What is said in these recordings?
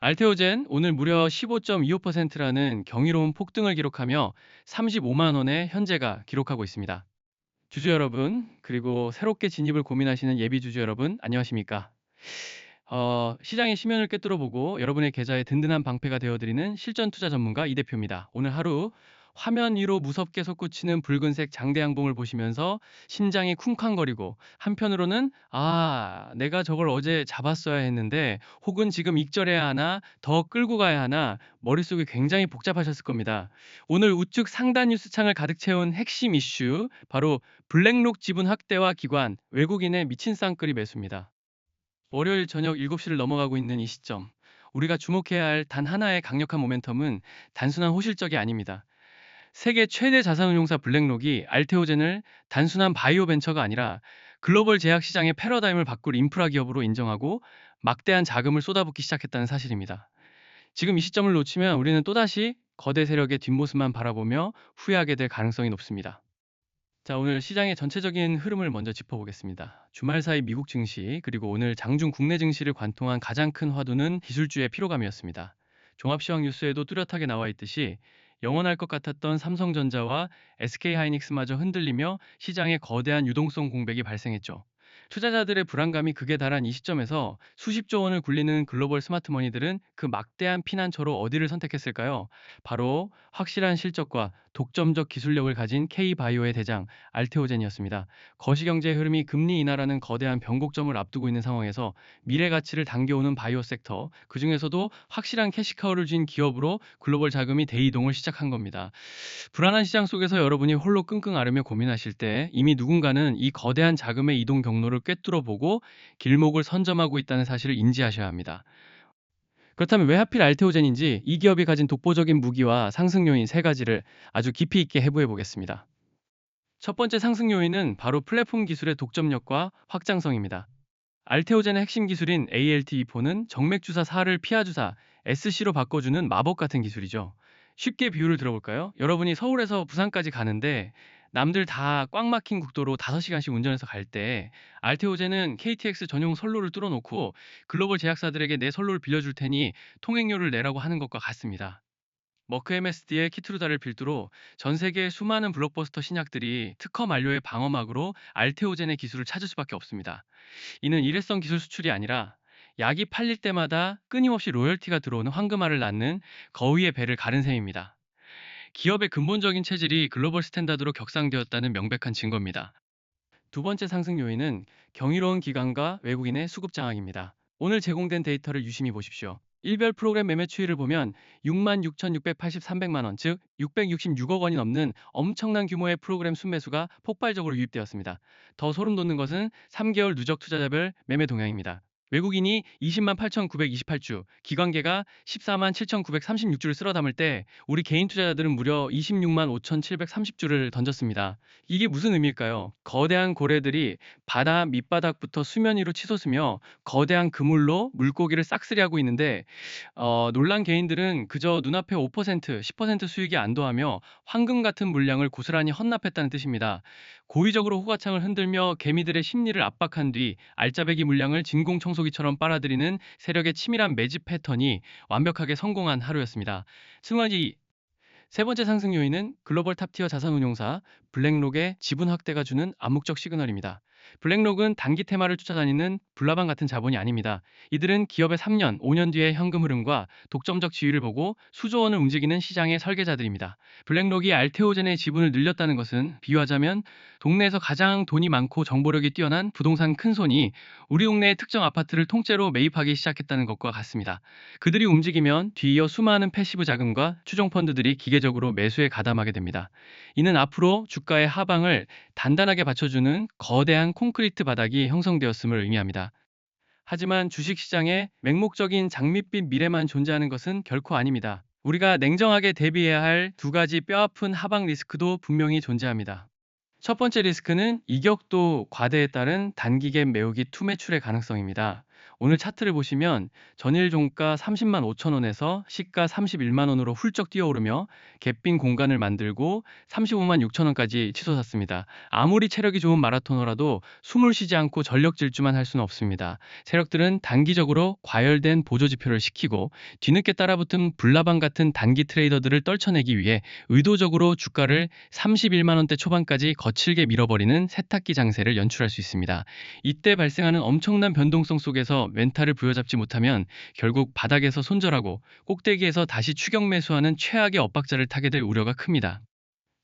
알테오젠 오늘 무려 15.25%라는 경이로운 폭등을 기록하며 35만 원의 현재가 기록하고 있습니다. 주주 여러분, 그리고 새롭게 진입을 고민하시는 예비 주주 여러분, 안녕하십니까? 시장의 심연을 꿰뚫어 보고 여러분의 계좌에 든든한 방패가 되어드리는 실전 투자 전문가 이 대표입니다. 오늘 하루 화면 위로 무섭게 솟구치는 붉은색 장대 양봉을 보시면서 심장이 쿵쾅거리고 한편으로는 내가 저걸 어제 잡았어야 했는데 혹은 지금 익절해야 하나 더 끌고 가야 하나 머릿속이 굉장히 복잡하셨을 겁니다. 오늘 우측 상단 뉴스창을 가득 채운 핵심 이슈 바로 블랙록 지분 확대와 기관 외국인의 미친 쌍끌이 매수입니다. 월요일 저녁 7시를 넘어가고 있는 이 시점, 우리가 주목해야 할 단 하나의 강력한 모멘텀은 단순한 호실적이 아닙니다. 세계 최대 자산운용사 블랙록이 알테오젠을 단순한 바이오 벤처가 아니라 글로벌 제약 시장의 패러다임을 바꿀 인프라 기업으로 인정하고 막대한 자금을 쏟아붓기 시작했다는 사실입니다. 지금 이 시점을 놓치면 우리는 또다시 거대 세력의 뒷모습만 바라보며 후회하게 될 가능성이 높습니다. 자, 오늘 시장의 전체적인 흐름을 먼저 짚어보겠습니다. 주말 사이 미국 증시, 그리고 오늘 장중 국내 증시를 관통한 가장 큰 화두는 기술주의 피로감이었습니다. 종합시황 뉴스에도 뚜렷하게 나와 있듯이 영원할 것 같았던 삼성전자와 SK하이닉스마저 흔들리며 시장에 거대한 유동성 공백이 발생했죠. 투자자들의 불안감이 극에 달한 이 시점에서 수십조 원을 굴리는 글로벌 스마트머니들은 그 막대한 피난처로 어디를 선택했을까요? 바로 확실한 실적과 독점적 기술력을 가진 K바이오의 대장 알테오젠이었습니다. 거시경제 흐름이 금리 인하라는 거대한 변곡점을 앞두고 있는 상황에서 미래 가치를 당겨오는 바이오 섹터, 그중에서도 확실한 캐시카우를 쥔 기업으로 글로벌 자금이 대이동을 시작한 겁니다. 불안한 시장 속에서 여러분이 홀로 끙끙 앓으며 고민하실 때 이미 누군가는 이 거대한 자금의 이동 경로를 꿰뚫어 보고 길목을 선점하고 있다는 사실을 인지하셔야 합니다. 그렇다면 왜 하필 알테오젠인지 이 기업이 가진 독보적인 무기와 상승 요인 세 가지를 아주 깊이 있게 해부해 보겠습니다. 첫 번째 상승 요인은 바로 플랫폼 기술의 독점력과 확장성입니다. 알테오젠의 핵심 기술인 ALT24는 정맥주사 4를 피하주사 SC로 바꿔주는 마법 같은 기술이죠. 쉽게 비유를 들어볼까요? 여러분이 서울에서 부산까지 가는데 남들 다 꽉 막힌 국도로 5시간씩 운전해서 갈 때 알테오젠은 KTX 전용 선로를 뚫어놓고 글로벌 제약사들에게 내 선로를 빌려줄 테니 통행료를 내라고 하는 것과 같습니다. 머크 MSD의 키트루다를 필두로 전 세계의 수많은 블록버스터 신약들이 특허 만료의 방어막으로 알테오젠의 기술을 찾을 수밖에 없습니다. 이는 일회성 기술 수출이 아니라 약이 팔릴 때마다 끊임없이 로열티가 들어오는 황금알을 낳는 거위의 배를 가른 셈입니다. 기업의 근본적인 체질이 글로벌 스탠다드로 격상되었다는 명백한 증거입니다. 두 번째 상승 요인은 경이로운 기관과 외국인의 수급 장악입니다. 오늘 제공된 데이터를 유심히 보십시오. 일별 프로그램 매매 추이를 보면 66,683백만 원, 즉 666억 원이 넘는 엄청난 규모의 프로그램 순매수가 폭발적으로 유입되었습니다. 더 소름 돋는 것은 3개월 누적 투자자별 매매 동향입니다. 외국인이 20만 8,928주, 기관계가 14만 7,936주를 쓸어 담을 때 우리 개인 투자자들은 무려 26만 5,730주를 던졌습니다. 이게 무슨 의미일까요? 거대한 고래들이 바다 밑바닥부터 수면 위로 치솟으며 거대한 그물로 물고기를 싹쓸이하고 있는데 놀란 개인들은 그저 눈앞에 5%, 10% 수익이 안도하며 황금 같은 물량을 고스란히 헌납했다는 뜻입니다. 고의적으로 호가창을 흔들며 개미들의 심리를 압박한 뒤 알짜배기 물량을 진공청소기처럼 빨아들이는 세력의 치밀한 매집 패턴이 완벽하게 성공한 하루였습니다. 승환이 세 번째 상승 요인은 글로벌 탑티어 자산운용사 블랙록의 지분 확대가 주는 암묵적 시그널입니다. 블랙록은 단기 테마를 쫓아다니는 불나방 같은 자본이 아닙니다. 이들은 기업의 3년, 5년 뒤의 현금 흐름과 독점적 지위를 보고 수조 원을 움직이는 시장의 설계자들입니다. 블랙록이 알테오젠의 지분을 늘렸다는 것은 비유하자면 동네에서 가장 돈이 많고 정보력이 뛰어난 부동산 큰손이 우리 동네의 특정 아파트를 통째로 매입하기 시작했다는 것과 같습니다. 그들이 움직이면 뒤이어 수많은 패시브 자금과 추종 펀드들이 기계적으로 매수에 가담하게 됩니다. 이는 앞으로 주가의 하방을 단단하게 받쳐주는 거대한 콘크리트 바닥이 형성되었음을 의미합니다. 하지만 주식시장에 맹목적인 장밋빛 미래만 존재하는 것은 결코 아닙니다. 우리가 냉정하게 대비해야 할 두 가지 뼈아픈 하방 리스크도 분명히 존재합니다. 첫 번째 리스크는 이격도 과대에 따른 단기갭 매우기 투 매출의 가능성입니다. 오늘 차트를 보시면 전일 종가 30만 5천 원에서 시가 31만 원으로 훌쩍 뛰어오르며 갭빈 공간을 만들고 35만 6천 원까지 치솟았습니다. 아무리 체력이 좋은 마라토너라도 숨을 쉬지 않고 전력 질주만 할 수는 없습니다. 세력들은 단기적으로 과열된 보조 지표를 시키고 뒤늦게 따라붙은 불나방 같은 단기 트레이더들을 떨쳐내기 위해 의도적으로 주가를 31만 원대 초반까지 거칠게 밀어버리는 세탁기 장세를 연출할 수 있습니다. 이때 발생하는 엄청난 변동성 속에서 멘탈을 부여잡지 못하면 결국 바닥에서 손절하고 꼭대기에서 다시 추격 매수하는 최악의 엇박자를 타게 될 우려가 큽니다.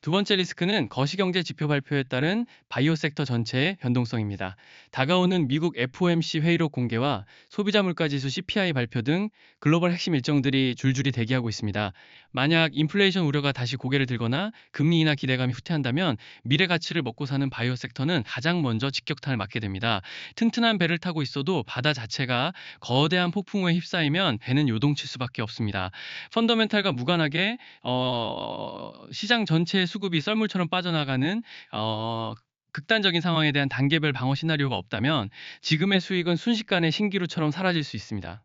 두 번째 리스크는 거시경제 지표 발표에 따른 바이오 섹터 전체의 변동성입니다. 다가오는 미국 FOMC 회의록 공개와 소비자 물가지수 CPI 발표 등 글로벌 핵심 일정들이 줄줄이 대기하고 있습니다. 만약 인플레이션 우려가 다시 고개를 들거나 금리 인하 기대감이 후퇴한다면 미래 가치를 먹고 사는 바이오 섹터는 가장 먼저 직격탄을 맞게 됩니다. 튼튼한 배를 타고 있어도 바다 자체가 거대한 폭풍우에 휩싸이면 배는 요동칠 수밖에 없습니다. 펀더멘탈과 무관하게 시장 전체의 수급이 썰물처럼 빠져나가는 극단적인 상황에 대한 단계별 방어 시나리오가 없다면 지금의 수익은 순식간에 신기루처럼 사라질 수 있습니다.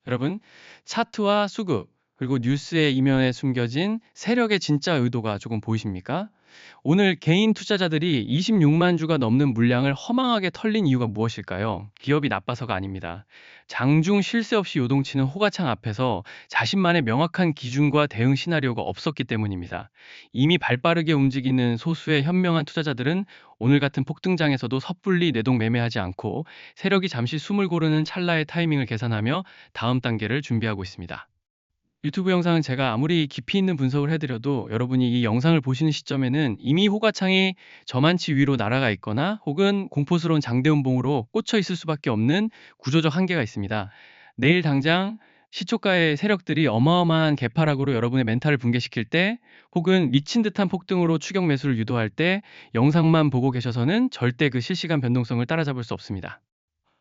여러분, 차트와 수급, 그리고 뉴스의 이면에 숨겨진 세력의 진짜 의도가 조금 보이십니까? 오늘 개인 투자자들이 26만 주가 넘는 물량을 허망하게 털린 이유가 무엇일까요? 기업이 나빠서가 아닙니다. 장중 쉴 새 없이 요동치는 호가창 앞에서 자신만의 명확한 기준과 대응 시나리오가 없었기 때문입니다. 이미 발빠르게 움직이는 소수의 현명한 투자자들은 오늘 같은 폭등장에서도 섣불리 내동매매하지 않고 세력이 잠시 숨을 고르는 찰나의 타이밍을 계산하며 다음 단계를 준비하고 있습니다. 유튜브 영상은 제가 아무리 깊이 있는 분석을 해드려도 여러분이 이 영상을 보시는 시점에는 이미 호가창이 저만치 위로 날아가 있거나 혹은 공포스러운 장대음봉으로 꽂혀 있을 수밖에 없는 구조적 한계가 있습니다. 내일 당장 시초가의 세력들이 어마어마한 개파락으로 여러분의 멘탈을 붕괴시킬 때 혹은 미친 듯한 폭등으로 추격 매수를 유도할 때 영상만 보고 계셔서는 절대 그 실시간 변동성을 따라잡을 수 없습니다.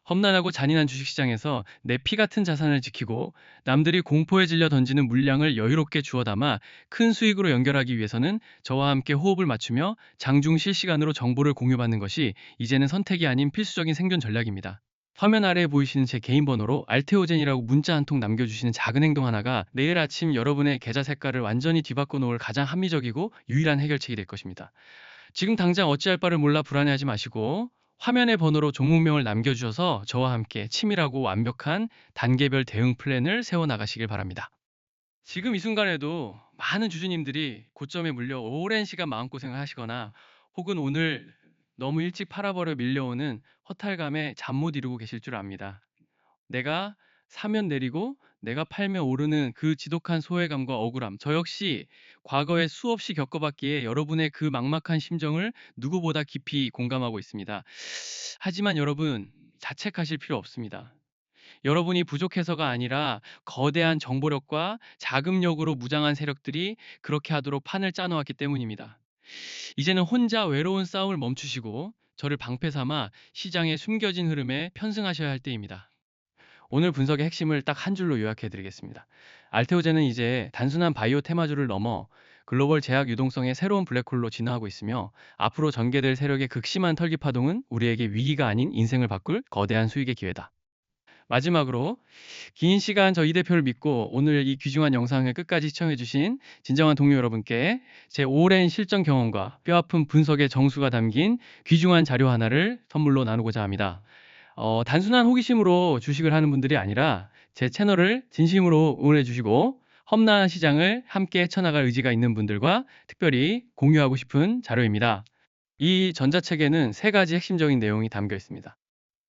험난하고 잔인한 주식시장에서 내 피 같은 자산을 지키고 남들이 공포에 질려 던지는 물량을 여유롭게 주워 담아 큰 수익으로 연결하기 위해서는 저와 함께 호흡을 맞추며 장중 실시간으로 정보를 공유받는 것이 이제는 선택이 아닌 필수적인 생존 전략입니다. 화면 아래에 보이시는 제 개인 번호로 알테오젠이라고 문자 한 통 남겨주시는 작은 행동 하나가 내일 아침 여러분의 계좌 색깔을 완전히 뒤바꿔 놓을 가장 합리적이고 유일한 해결책이 될 것입니다. 지금 당장 어찌할 바를 몰라 불안해하지 마시고 화면의 번호로 종목명을 남겨주셔서 저와 함께 치밀하고 완벽한 단계별 대응 플랜을 세워나가시길 바랍니다. 지금 이 순간에도 많은 주주님들이 고점에 물려 오랜 시간 마음고생을 하시거나 혹은 오늘 너무 일찍 팔아버려 밀려오는 허탈감에 잠 못 이루고 계실 줄 압니다. 내가 사면 내리고 내가 팔면 오르는 그 지독한 소외감과 억울함, 저 역시 과거에 수없이 겪어봤기에 여러분의 그 막막한 심정을 누구보다 깊이 공감하고 있습니다. 하지만 여러분, 자책하실 필요 없습니다. 여러분이 부족해서가 아니라 거대한 정보력과 자금력으로 무장한 세력들이 그렇게 하도록 판을 짜놓았기 때문입니다. 이제는 혼자 외로운 싸움을 멈추시고 저를 방패 삼아 시장의 숨겨진 흐름에 편승하셔야 할 때입니다. 오늘 분석의 핵심을 딱 한 줄로 요약해 드리겠습니다. 알테오젠은 이제 단순한 바이오 테마주를 넘어 글로벌 제약 유동성의 새로운 블랙홀로 진화하고 있으며 앞으로 전개될 세력의 극심한 털기 파동은 우리에게 위기가 아닌 인생을 바꿀 거대한 수익의 기회다. 마지막으로 긴 시간 저 이 대표를 믿고 오늘 이 귀중한 영상을 끝까지 시청해주신 진정한 동료 여러분께 제 오랜 실전 경험과 뼈아픈 분석의 정수가 담긴 귀중한 자료 하나를 선물로 나누고자 합니다. 단순한 호기심으로 주식을 하는 분들이 아니라 제 채널을 진심으로 응원해 주시고 험난한 시장을 함께 헤쳐나갈 의지가 있는 분들과 특별히 공유하고 싶은 자료입니다. 이 전자책에는 3가지 핵심적인 내용이 담겨 있습니다.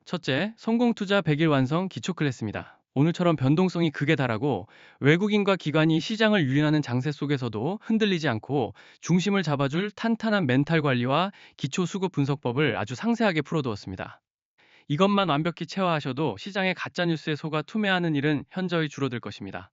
첫째, 성공투자 100일 완성 기초 클래스입니다. 오늘처럼 변동성이 극에 달하고 외국인과 기관이 시장을 유린하는 장세 속에서도 흔들리지 않고 중심을 잡아줄 탄탄한 멘탈 관리와 기초 수급 분석법을 아주 상세하게 풀어두었습니다. 이것만 완벽히 체화하셔도 시장의 가짜뉴스에 속아 투매하는 일은 현저히 줄어들 것입니다.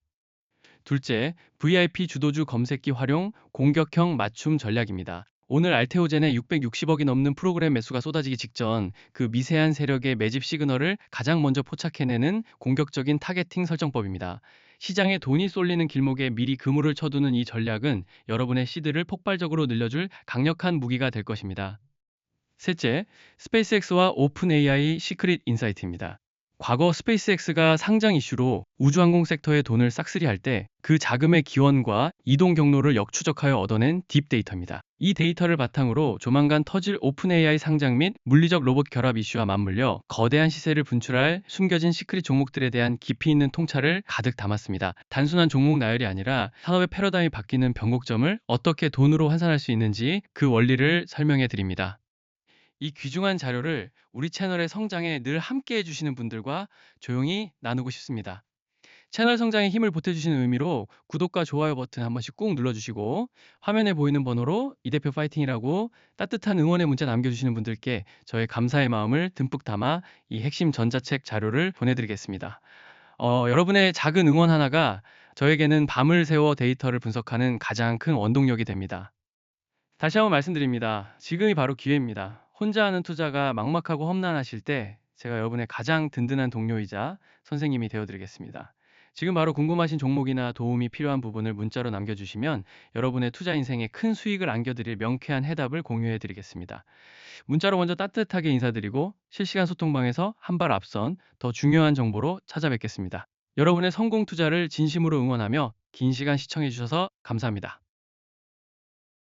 둘째, VIP 주도주 검색기 활용 공격형 맞춤 전략입니다. 오늘 알테오젠의 660억이 넘는 프로그램 매수가 쏟아지기 직전 그 미세한 세력의 매집 시그널을 가장 먼저 포착해내는 공격적인 타겟팅 설정법입니다. 시장에 돈이 쏠리는 길목에 미리 그물을 쳐두는 이 전략은 여러분의 시드를 폭발적으로 늘려줄 강력한 무기가 될 것입니다. 셋째, 스페이스X와 오픈 AI 시크릿 인사이트입니다. 과거 스페이스X가 상장 이슈로 우주항공 섹터에 돈을 싹쓸이할 때 그 자금의 기원과 이동 경로를 역추적하여 얻어낸 딥데이터입니다. 이 데이터를 바탕으로 조만간 터질 오픈 AI 상장 및 물리적 로봇 결합 이슈와 맞물려 거대한 시세를 분출할 숨겨진 시크릿 종목들에 대한 깊이 있는 통찰을 가득 담았습니다. 단순한 종목 나열이 아니라 산업의 패러다임이 바뀌는 변곡점을 어떻게 돈으로 환산할 수 있는지 그 원리를 설명해 드립니다. 이 귀중한 자료를 우리 채널의 성장에 늘 함께 해주시는 분들과 조용히 나누고 싶습니다. 채널 성장에 힘을 보태주시는 의미로 구독과 좋아요 버튼 한 번씩 꾹 눌러주시고 화면에 보이는 번호로 이 대표 파이팅이라고 따뜻한 응원의 문자 남겨주시는 분들께 저의 감사의 마음을 듬뿍 담아 이 핵심 전자책 자료를 보내드리겠습니다. 여러분의 작은 응원 하나가 저에게는 밤을 새워 데이터를 분석하는 가장 큰 원동력이 됩니다. 다시 한번 말씀드립니다. 지금이 바로 기회입니다. 혼자 하는 투자가 막막하고 험난하실 때 제가 여러분의 가장 든든한 동료이자 선생님이 되어드리겠습니다. 지금 바로 궁금하신 종목이나 도움이 필요한 부분을 문자로 남겨주시면 여러분의 투자 인생에 큰 수익을 안겨드릴 명쾌한 해답을 공유해드리겠습니다. 문자로 먼저 따뜻하게 인사드리고 실시간 소통방에서 한 발 앞선 더 중요한 정보로 찾아뵙겠습니다. 여러분의 성공 투자를 진심으로 응원하며 긴 시간 시청해주셔서 감사합니다.